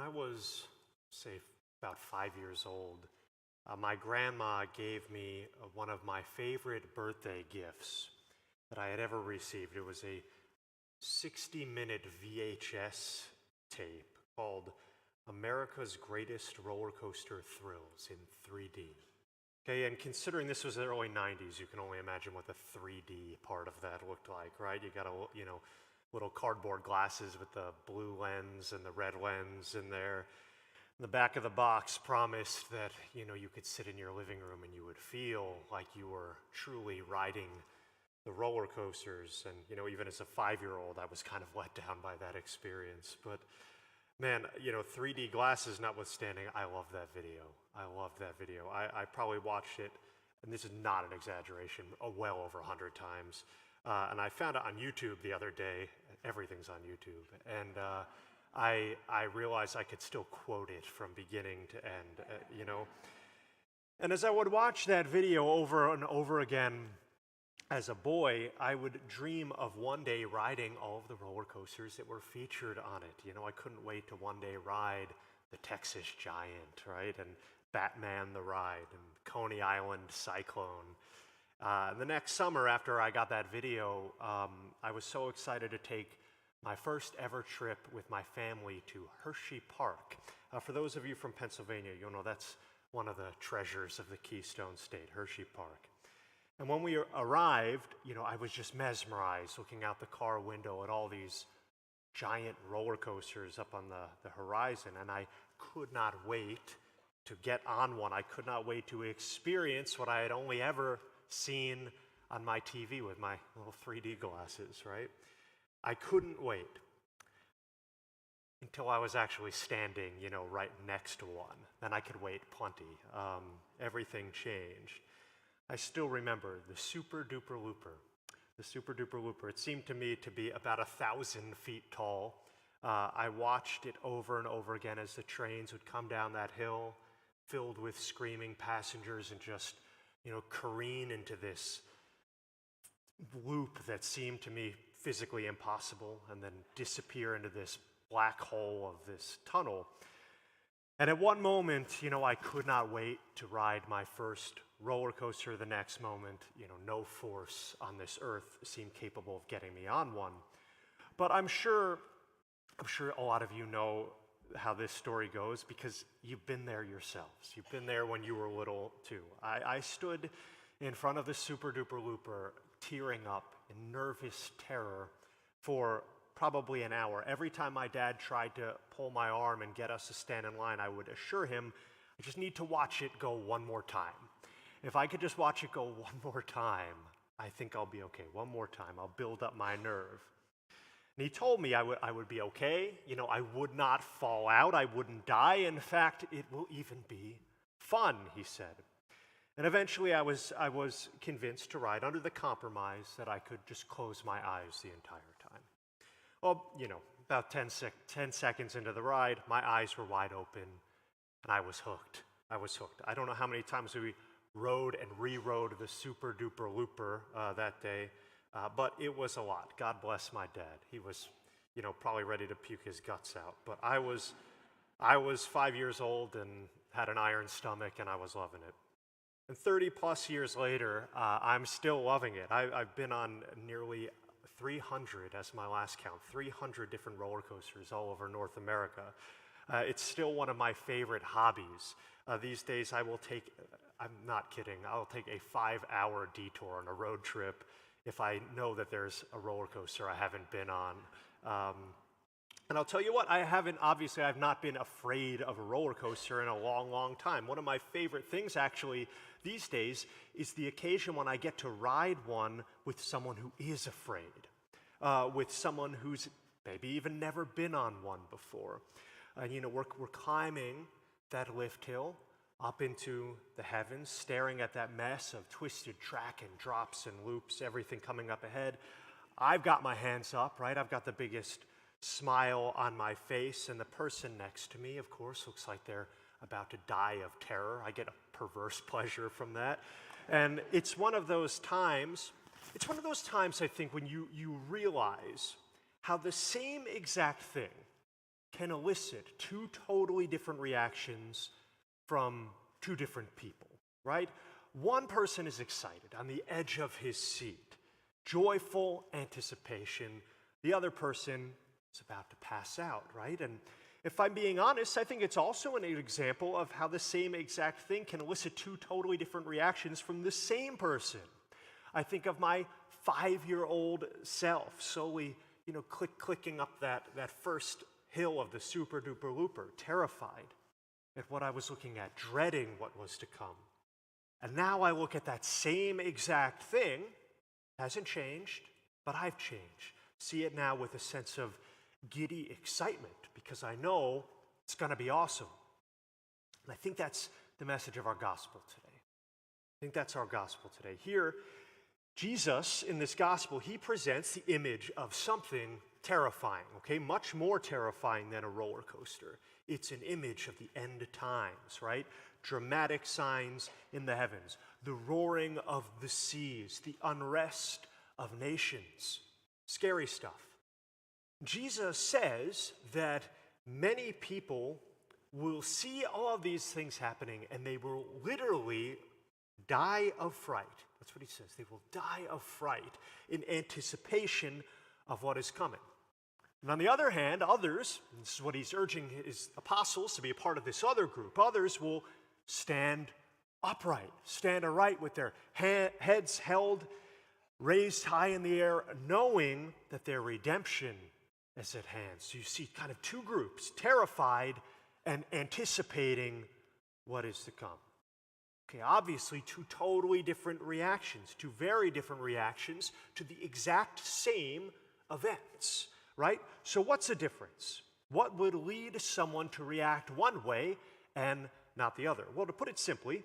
I was, say, about 5 years old, my grandma gave me one of my favorite birthday gifts that I had ever received. It was a 60-minute VHS tape called America's Greatest Roller Coaster Thrills in 3D. Okay, and considering this was the early 90s, you can only imagine what the 3D part of that looked like, right? You got little cardboard glasses with the blue lens and the red lens in there. The back of the box promised that, you could sit in your living room and you would feel like you were truly riding the roller coasters. And, even as a 5-year-old, I was kind of let down by that experience. But man, 3D glasses notwithstanding, I love that video. I love that video. I probably watched it, and this is not an exaggeration, well over 100 times. And I found it on YouTube the other day. Everything's on YouTube. And I realized I could still quote it from beginning to end, And as I would watch that video over and over again as a boy, I would dream of one day riding all of the roller coasters that were featured on it. I couldn't wait to one day ride the Texas Giant, right? And Batman the Ride and Coney Island Cyclone. The next summer after I got that video, I was so excited to take my first ever trip with my family to Hershey Park. For those of you from Pennsylvania, you'll know that's one of the treasures of the Keystone State, Hershey Park. And when we arrived, I was just mesmerized looking out the car window at all these giant roller coasters up on the horizon, and I could not wait to get on one. I could not wait to experience what I had only ever seen on my TV with my little 3D glasses, right? I couldn't wait until I was actually standing, right next to one. Then I could wait plenty. Everything changed. I still remember the Super Duper Looper. The Super Duper Looper. It seemed to me to be about 1,000 feet tall. I watched it over and over again as the trains would come down that hill, filled with screaming passengers, and just, careen into this loop that seemed to me physically impossible, and then disappear into this black hole of this tunnel. And at one moment, I could not wait to ride my first roller coaster. The next moment, no force on this earth seemed capable of getting me on one. But I'm sure a lot of you know how this story goes because you've been there yourselves. You've been there when you were little too. I stood in front of the Super Duper Looper, tearing up in nervous terror for probably an hour. Every time my dad tried to pull my arm and get us to stand in line, I would assure him, I just need to watch it go one more time. If I could just watch it go one more time, I think I'll be okay. One more time, I'll build up my nerve. And he told me I would be okay. I would not fall out. I wouldn't die. In fact, it will even be fun, he said. And eventually I was convinced to ride under the compromise that I could just close my eyes the entire time. Well, about 10 seconds into the ride, my eyes were wide open, and I was hooked. I don't know how many times we rode and re-rode the Super Duper Looper that day, but it was a lot. God bless my dad. He was, probably ready to puke his guts out. But I was 5 years old and had an iron stomach, and I was loving it. And 30 plus years later, I'm still loving it. I've been on nearly 300, as my last count, 300 different roller coasters all over North America. It's still one of my favorite hobbies. These days I'm not kidding, I'll take a 5-hour detour on a road trip if I know that there's a roller coaster I haven't been on. And I'll tell you what, I've not been afraid of a roller coaster in a long, long time. One of my favorite things actually these days is the occasion when I get to ride one with someone who is afraid, with someone who's maybe even never been on one before. We're climbing that lift hill up into the heavens, staring at that mess of twisted track and drops and loops, everything coming up ahead. I've got my hands up, right? I've got the biggest smile on my face, and the person next to me, of course, looks like they're about to die of terror. I get a perverse pleasure from that. And it's one of those times, I think, when you realize how the same exact thing can elicit two totally different reactions from two different people, right? One person is excited, on the edge of his seat, joyful anticipation. The other person is about to pass out, right? And if I'm being honest, I think it's also an example of how the same exact thing can elicit two totally different reactions from the same person. I think of my 5-year-old self slowly, clicking up that first hill of the Super Duper Looper, terrified at what I was looking at, dreading what was to come. And now I look at that same exact thing, hasn't changed, but I've changed. See it now with a sense of giddy excitement because I know it's going to be awesome. And I think that's the message of our gospel today. I think that's our gospel today. Here, Jesus, in this gospel, he presents the image of something terrifying, okay? Much more terrifying than a roller coaster. It's an image of the end times, right? Dramatic signs in the heavens, the roaring of the seas, the unrest of nations. Scary stuff. Jesus says that many people will see all of these things happening and they will literally die of fright. That's what he says. They will die of fright in anticipation of what is coming. And on the other hand, others, and this is what he's urging his apostles to be a part of this other group, others will stand upright, stand aright with their heads held, raised high in the air, knowing that their redemption is at hand. So you see kind of two groups, terrified and anticipating what is to come. Okay, obviously two totally different reactions, two very different reactions to the exact same events, right? So what's the difference? What would lead someone to react one way and not the other? Well, to put it simply,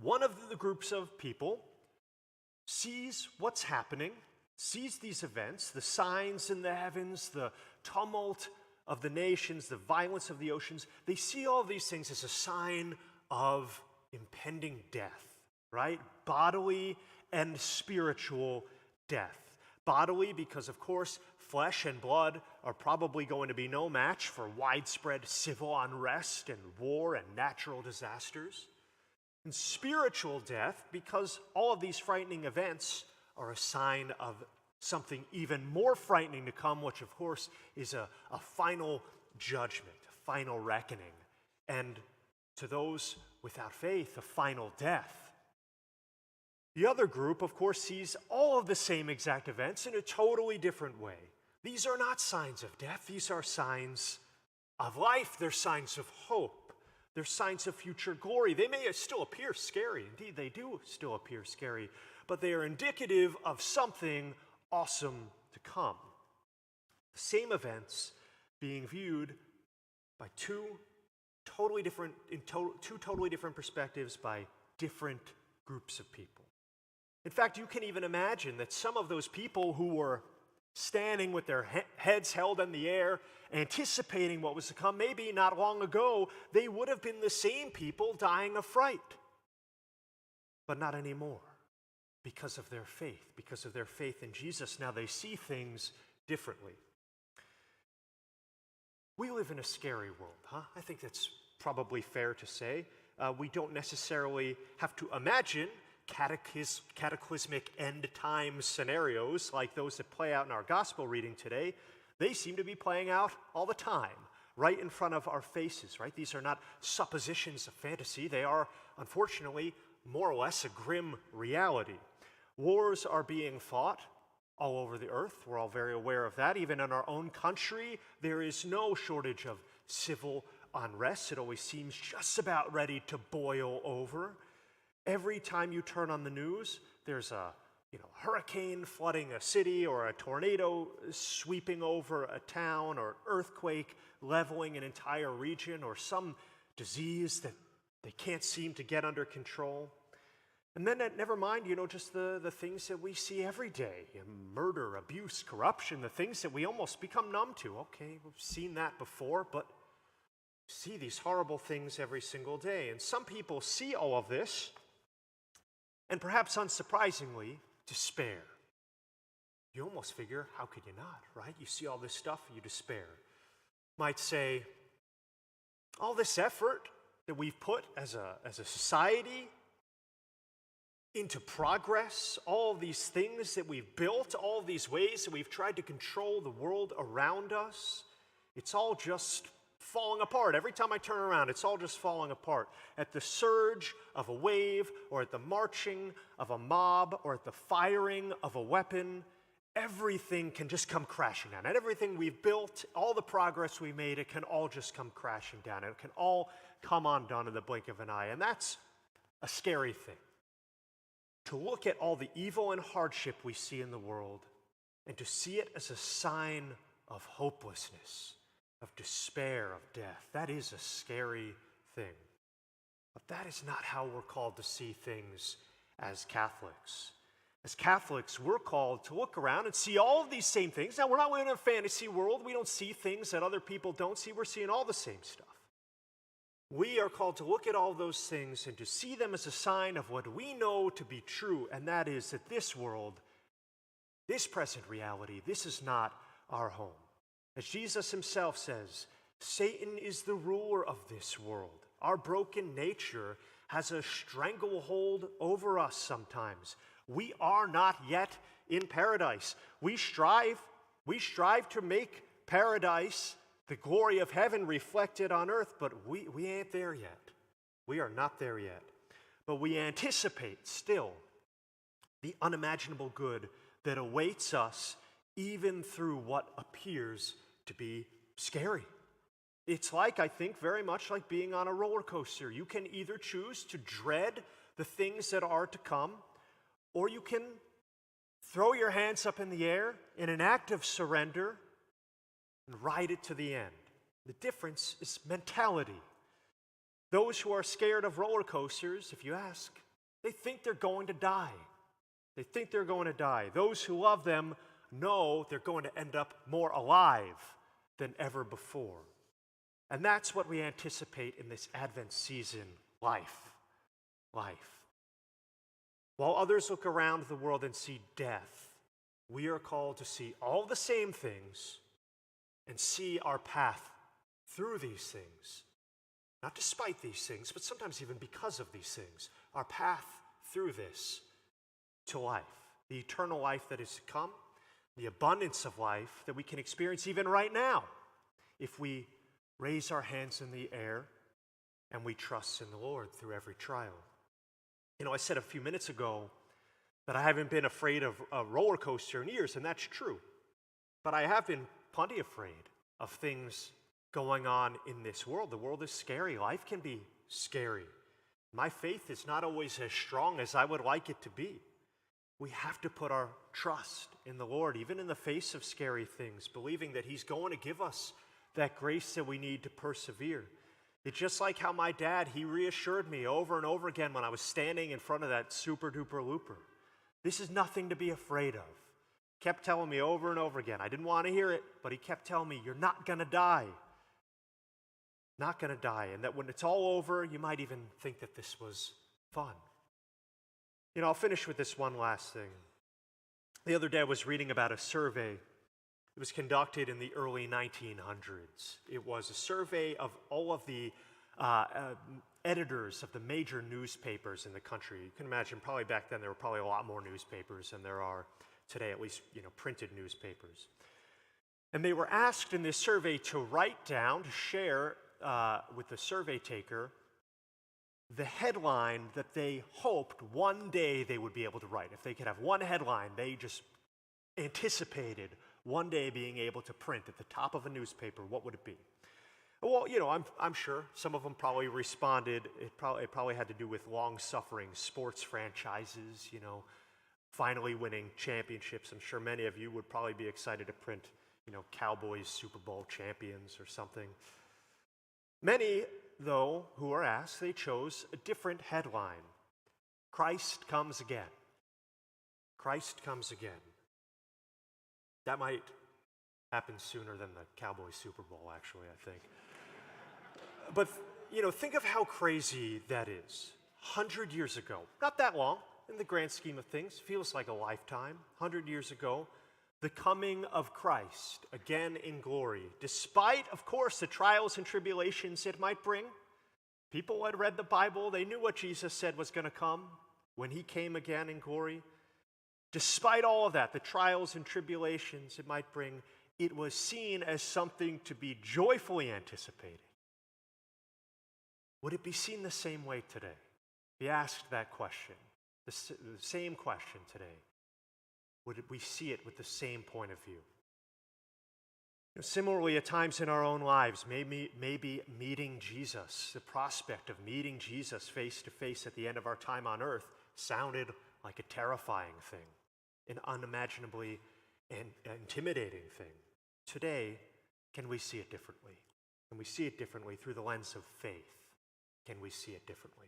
one of the groups of people sees what's happening, sees these events, the signs in the heavens, the tumult of the nations, the violence of the oceans. They see all of these things as a sign of impending death, right? Bodily and spiritual death. Bodily, because of course, flesh and blood are probably going to be no match for widespread civil unrest and war and natural disasters. And spiritual death, because all of these frightening events are a sign of something even more frightening to come, which of course is a final judgment, a final reckoning. And to those without faith, a final death. The other group, of course, sees all of the same exact events in a totally different way. These are not signs of death. These are signs of life. They're signs of hope. They're signs of future glory. They may still appear scary. Indeed, they do still appear scary. But they are indicative of something awesome to come. The same events being viewed by two totally different perspectives by different groups of people. In fact, you can even imagine that some of those people who were standing with their heads held in the air, anticipating what was to come, maybe not long ago, they would have been the same people dying of fright. But not anymore, because of their faith in Jesus. Now they see things differently. We live in a scary world, huh? I think that's probably fair to say. We don't necessarily have to imagine cataclysmic end time scenarios like those that play out in our gospel reading today. They seem to be playing out all the time, right in front of our faces, right? These are not suppositions of fantasy. They are, unfortunately, more or less a grim reality. Wars are being fought all over the earth. We're all very aware of that. Even in our own country, there is no shortage of civil unrest. It always seems just about ready to boil over. Every time you turn on the news, there's a hurricane flooding a city, or a tornado sweeping over a town, or earthquake leveling an entire region, or some disease that they can't seem to get under control. And then never mind, just the things that we see every day, murder, abuse, corruption, the things that we almost become numb to. Okay, we've seen that before, but we see these horrible things every single day. And some people see all of this, and perhaps unsurprisingly, despair. You almost figure, how could you not, right? You see all this stuff, you despair. might say, all this effort that we've put as a society into progress, all these things that we've built, all these ways that we've tried to control the world around us, it's all just falling apart. Every time I turn around, it's all just falling apart. At the surge of a wave, or at the marching of a mob, or at the firing of a weapon, everything can just come crashing down. And everything we've built, all the progress we made, it can all just come crashing down. It can all come undone in the blink of an eye. And that's a scary thing. To look at all the evil and hardship we see in the world and to see it as a sign of hopelessness, of despair, of death, that is a scary thing. But that is not how we're called to see things as Catholics. As Catholics, we're called to look around and see all of these same things. Now, we're not in a fantasy world. We don't see things that other people don't see. We're seeing all the same stuff. We are called to look at all those things and to see them as a sign of what we know to be true, and that is that this world, this present reality, this is not our home. As Jesus himself says, Satan is the ruler of this world. Our broken nature has a stranglehold over us sometimes. We are not yet in paradise. We strive to make paradise, the glory of heaven, reflected on earth, but we ain't there yet. We are not there yet. But we anticipate still the unimaginable good that awaits us even through what appears to be scary. It's like, I think, very much like being on a roller coaster. You can either choose to dread the things that are to come, or you can throw your hands up in the air in an act of surrender and ride it to the end. The difference is mentality. Those who are scared of roller coasters, if you ask, they think they're going to die. They think they're going to die. Those who love them know they're going to end up more alive than ever before. And that's what we anticipate in this Advent season, life. While others look around the world and see death, we are called to see all the same things and see our path through these things. Not despite these things, but sometimes even because of these things. Our path through this to life, the eternal life that is to come, the abundance of life that we can experience even right now if we raise our hands in the air and we trust in the Lord through every trial. You know, I said a few minutes ago that I haven't been afraid of a roller coaster in years, and that's true. But I have been plenty afraid of things going on in this world. The world is scary. Life can be scary. My faith is not always as strong as I would like it to be. We have to put our trust in the Lord, even in the face of scary things, believing that He's going to give us that grace that we need to persevere. It's just like how my dad, he reassured me over and over again when I was standing in front of that super duper looper. This is nothing to be afraid of. Kept telling me over and over again. I didn't want to hear it, but he kept telling me, you're not going to die. Not going to die. And that when it's all over, you might even think that this was fun. You know, I'll finish with this one last thing. The other day I was reading about a survey. It was conducted in the early 1900s. It was a survey of all of the editors of the major newspapers in the country. You can imagine probably back then there were probably a lot more newspapers than there are today, at least, printed newspapers. And they were asked in this survey to write down, to share with the survey taker, the headline that they hoped one day they would be able to write. If they could have one headline, they just anticipated one day being able to print at the top of a newspaper, what would it be? Well, I'm sure some of them probably responded, it probably had to do with long-suffering sports franchises, finally winning championships. I'm sure many of you would probably be excited to print, Cowboys Super Bowl champions or something. Many, though, who are asked, they chose a different headline. Christ comes again. Christ comes again. That might happen sooner than the Cowboys Super Bowl, actually, I think. But, think of how crazy that is. 100 years ago, not that long in the grand scheme of things, feels like a lifetime. 100 years ago, the coming of Christ again in glory, despite, of course, the trials and tribulations it might bring. People had read the Bible, they knew what Jesus said was going to come when he came again in glory. Despite all of that, the trials and tribulations it might bring, it was seen as something to be joyfully anticipated. Would it be seen the same way today? Be asked that question, the same question today. Would we see it with the same point of view? Similarly, at times in our own lives, maybe meeting Jesus, the prospect of meeting Jesus face to face at the end of our time on earth sounded like a terrifying thing, an unimaginably and intimidating thing. Today, can we see it differently? Can we see it differently through the lens of faith? Can we see it differently?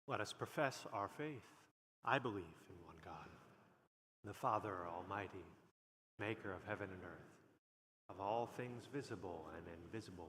Let us profess our faith. I believe in one God, the Father Almighty, maker of heaven and earth, of all things visible and invisible,